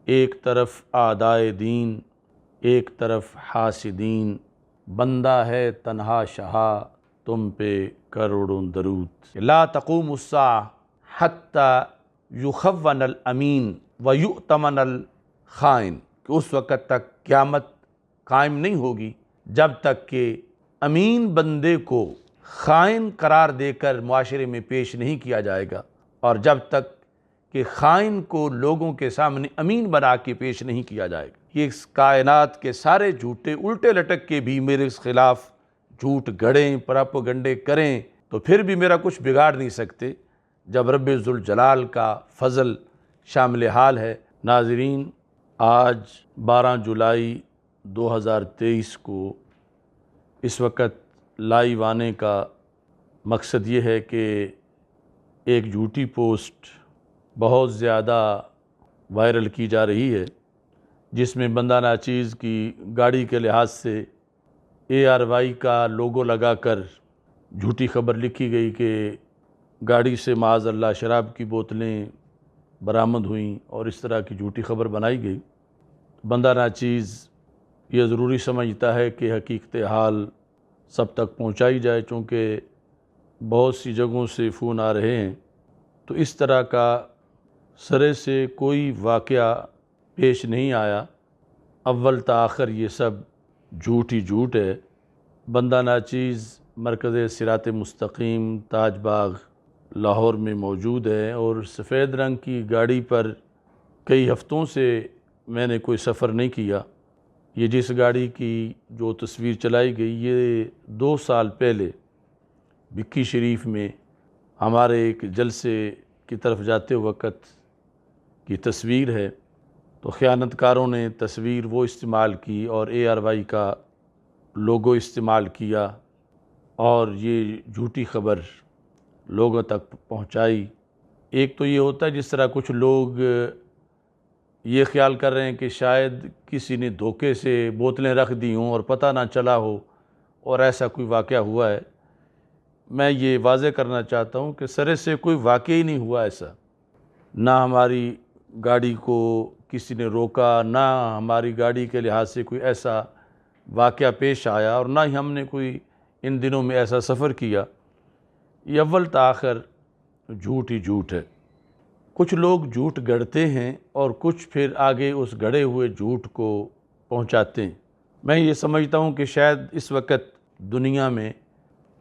ایک طرف اعدائے دین، ایک طرف حاسدین، بندہ ہے تنہا شہا تم پہ کروڑوں درود۔ لا تقوم الساعہ حتی یخون الامین ویؤتمن الخائن، کہ اس وقت تک قیامت قائم نہیں ہوگی جب تک کہ امین بندے کو خائن قرار دے کر معاشرے میں پیش نہیں کیا جائے گا، اور جب تک کہ خائن کو لوگوں کے سامنے امین بنا کے پیش نہیں کیا جائے گا۔ یہ اس کائنات کے سارے جھوٹے الٹے لٹک کے بھی میرے خلاف جھوٹ گڑیں، پراپوگنڈے کریں تو پھر بھی میرا کچھ بگاڑ نہیں سکتے، جب رب ذوالجلال کا فضل شامل حال ہے۔ ناظرین، آج 12 جولائی 2023 کو اس وقت لائیو آنے کا مقصد یہ ہے کہ ایک جھوٹی پوسٹ بہت زیادہ وائرل کی جا رہی ہے، جس میں بندہ ناچیز کی گاڑی کے لحاظ سے ARY کا لوگو لگا کر جھوٹی خبر لکھی گئی کہ گاڑی سے معاذ اللہ شراب کی بوتلیں برآمد ہوئیں، اور اس طرح کی جھوٹی خبر بنائی گئی۔ بندہ ناچیز یہ ضروری سمجھتا ہے کہ حقیقت حال سب تک پہنچائی جائے، چونکہ بہت سی جگہوں سے فون آ رہے ہیں، تو اس طرح کا سرے سے کوئی واقعہ پیش نہیں آیا۔ اول تا آخر یہ سب جھوٹ ہی جھوٹ ہے۔ بندہ ناچیز مرکز صراط مستقیم تاج باغ لاہور میں موجود ہے، اور سفید رنگ کی گاڑی پر کئی ہفتوں سے میں نے کوئی سفر نہیں کیا۔ یہ جس گاڑی کی جو تصویر چلائی گئی، یہ 2 سال پہلے بکی شریف میں ہمارے ایک جلسے کی طرف جاتے وقت کی تصویر ہے۔ تو خیانت کاروں نے تصویر وہ استعمال کی اور ARY کا لوگو استعمال کیا، اور یہ جھوٹی خبر لوگوں تک پہنچائی۔ ایک تو یہ ہوتا ہے جس طرح کچھ لوگ یہ خیال کر رہے ہیں کہ شاید کسی نے دھوکے سے بوتلیں رکھ دی ہوں اور پتہ نہ چلا ہو، اور ایسا کوئی واقعہ ہوا ہے۔ میں یہ واضح کرنا چاہتا ہوں کہ سرے سے کوئی واقعہ ہی نہیں ہوا ایسا، نہ ہماری گاڑی کو کسی نے روکا، نہ ہماری گاڑی کے لحاظ سے کوئی ایسا واقعہ پیش آیا، اور نہ ہی ہم نے کوئی ان دنوں میں ایسا سفر کیا۔ یہ اول تا آخر جھوٹ ہی جھوٹ ہے۔ کچھ لوگ جھوٹ گڑھتے ہیں اور کچھ پھر آگے اس گڑھے ہوئے جھوٹ کو پہنچاتے ہیں۔ میں یہ سمجھتا ہوں کہ شاید اس وقت دنیا میں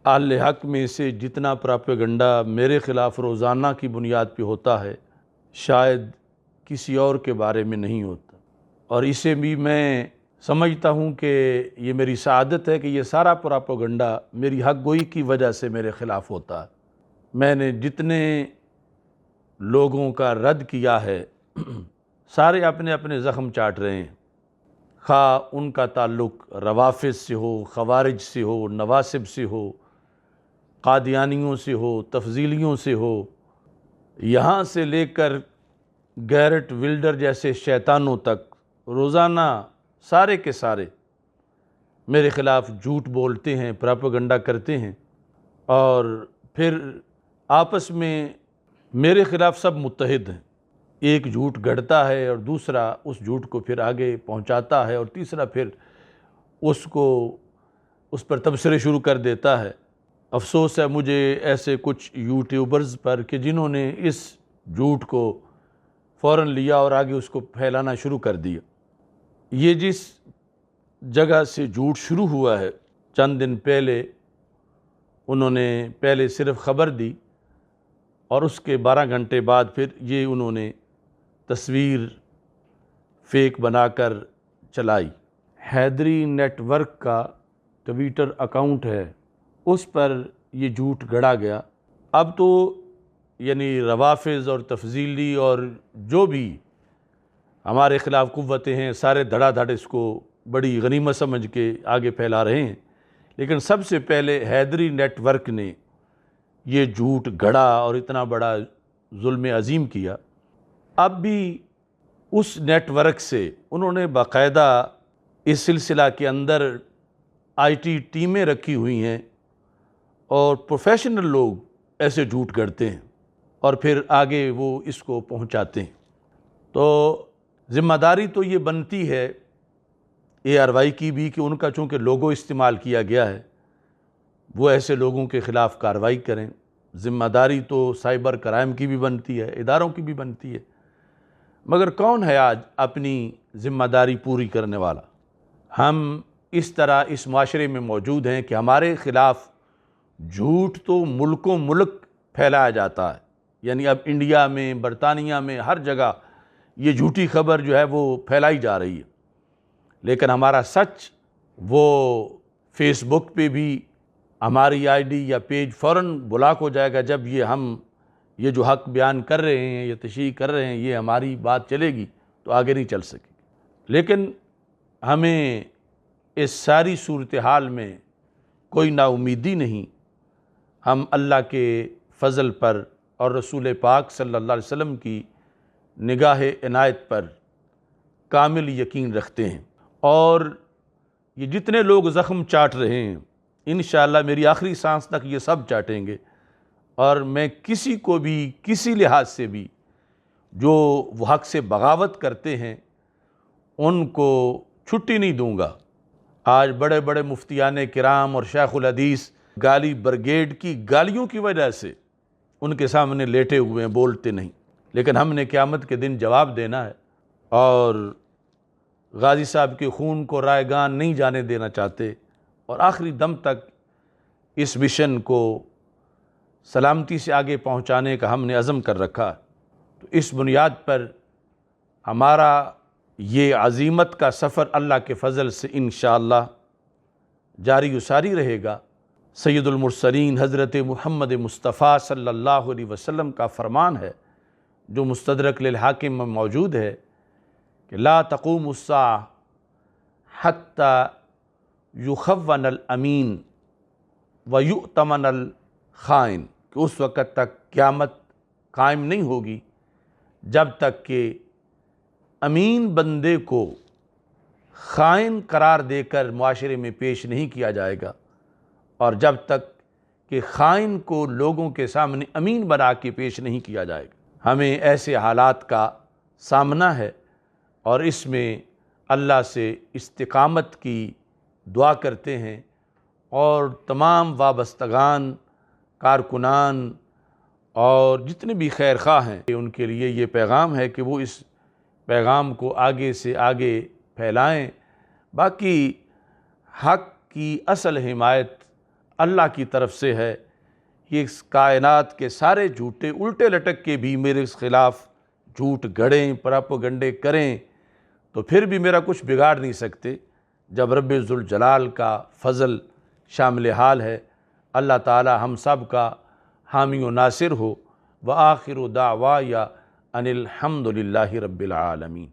اہل حق میں سے جتنا پراپیگنڈا میرے خلاف روزانہ کی بنیاد پہ ہوتا ہے، شاید کسی اور کے بارے میں نہیں ہوتا، اور اسے بھی میں سمجھتا ہوں کہ یہ میری سعادت ہے کہ یہ سارا پراپیگنڈا میری حق گوئی کی وجہ سے میرے خلاف ہوتا ہے۔ میں نے جتنے لوگوں کا رد کیا ہے، سارے اپنے اپنے زخم چاٹ رہے ہیں، خواہ ان کا تعلق روافض سے ہو، خوارج سے ہو، نواسب سے ہو، قادیانیوں سے ہو، تفضیلیوں سے ہو، یہاں سے لے کر گیرٹ ولڈر جیسے شیطانوں تک، روزانہ سارے کے سارے میرے خلاف جھوٹ بولتے ہیں، پراپیگنڈا کرتے ہیں، اور پھر آپس میں میرے خلاف سب متحد ہیں۔ ایک جھوٹ گڑھتا ہے اور دوسرا اس جھوٹ کو پھر آگے پہنچاتا ہے، اور تیسرا پھر اس پر تبصرے شروع کر دیتا ہے۔ افسوس ہے مجھے ایسے کچھ یوٹیوبرز پر کہ جنہوں نے اس جھوٹ کو فوراً لیا اور آگے اس کو پھیلانا شروع کر دیا۔ یہ جس جگہ سے جھوٹ شروع ہوا ہے، چند دن پہلے انہوں نے پہلے صرف خبر دی، اور اس کے 12 گھنٹے بعد پھر یہ انہوں نے تصویر فیک بنا کر چلائی۔ حیدری نیٹ ورک کا ٹویٹر اکاؤنٹ ہے، اس پر یہ جھوٹ گڑا گیا۔ اب تو یعنی روافض اور تفضیلی اور جو بھی ہمارے خلاف قوتیں ہیں، سارے دھڑا دھڑ اس کو بڑی غنیمت سمجھ کے آگے پھیلا رہے ہیں، لیکن سب سے پہلے حیدری نیٹ ورک نے یہ جھوٹ گڑا اور اتنا بڑا ظلم عظیم کیا۔ اب بھی اس نیٹ ورک سے انہوں نے باقاعدہ اس سلسلہ کے اندر IT ٹیمیں رکھی ہوئی ہیں، اور پروفیشنل لوگ ایسے جھوٹ گڑھتے ہیں اور پھر آگے وہ اس کو پہنچاتے ہیں۔ تو ذمہ داری تو یہ بنتی ہے ARY کی بھی کہ ان کا چونکہ لوگو استعمال کیا گیا ہے وہ ایسے لوگوں کے خلاف کارروائی کریں۔ ذمہ داری تو سائبر کرائم کی بھی بنتی ہے، اداروں کی بھی بنتی ہے، مگر کون ہے آج اپنی ذمہ داری پوری کرنے والا؟ ہم اس طرح اس معاشرے میں موجود ہیں کہ ہمارے خلاف جھوٹ تو ملکوں ملک پھیلایا جاتا ہے، یعنی اب انڈیا میں، برطانیہ میں، ہر جگہ یہ جھوٹی خبر جو ہے وہ پھیلائی جا رہی ہے، لیکن ہمارا سچ وہ فیس بک پہ بھی ہماری ID یا پیج فوراً بلاک ہو جائے گا جب یہ جو حق بیان کر رہے ہیں، یہ تشریح کر رہے ہیں، یہ ہماری بات چلے گی تو آگے نہیں چل سکے گی۔ لیکن ہمیں اس ساری صورتحال میں کوئی نا امیدی نہیں، ہم اللہ کے فضل پر اور رسول پاک صلی اللہ علیہ وسلم کی نگاہ عنایت پر کامل یقین رکھتے ہیں، اور یہ جتنے لوگ زخم چاٹ رہے ہیں انشاءاللہ میری آخری سانس تک یہ سب چاٹیں گے، اور میں کسی کو بھی کسی لحاظ سے بھی جو وہ حق سے بغاوت کرتے ہیں ان کو چھٹی نہیں دوں گا۔ آج بڑے بڑے مفتیان کرام اور شیخ الحدیث گالی برگیڈ کی گالیوں کی وجہ سے ان کے سامنے لیٹے ہوئے ہیں، بولتے نہیں، لیکن ہم نے قیامت کے دن جواب دینا ہے، اور غازی صاحب کے خون کو رائے گان نہیں جانے دینا چاہتے، اور آخری دم تک اس مشن کو سلامتی سے آگے پہنچانے کا ہم نے عزم کر رکھا ہے۔ تو اس بنیاد پر ہمارا یہ عزیمت کا سفر اللہ کے فضل سے انشاءاللہ جاری و ساری رہے گا۔ سید المرسلین حضرت محمد مصطفیٰ صلی اللہ علیہ وسلم کا فرمان ہے جو مستدرک للحاکم میں موجود ہے کہ لا تقوم الساعہ حتی یخون الامین ویؤتمن الخائن، کہ اس وقت تک قیامت قائم نہیں ہوگی جب تک کہ امین بندے کو خائن قرار دے کر معاشرے میں پیش نہیں کیا جائے گا، اور جب تک کہ خائن کو لوگوں کے سامنے امین بنا کے پیش نہیں کیا جائے گا۔ ہمیں ایسے حالات کا سامنا ہے، اور اس میں اللہ سے استقامت کی دعا کرتے ہیں، اور تمام وابستگان، کارکنان اور جتنے بھی خیر خواہ ہیں ان کے لیے یہ پیغام ہے کہ وہ اس پیغام کو آگے سے آگے پھیلائیں۔ باقی حق کی اصل حمایت اللہ کی طرف سے ہے۔ یہ اس کائنات کے سارے جھوٹے الٹے لٹک کے بھی میرے خلاف جھوٹ گڑیں، پراپوگنڈے کریں تو پھر بھی میرا کچھ بگاڑ نہیں سکتے، جب رب ذوالجلال کا فضل شامل حال ہے۔ اللہ تعالی ہم سب کا حامی و ناصر ہو۔ وآخر دعوایا ان الحمد للہ رب العالمین۔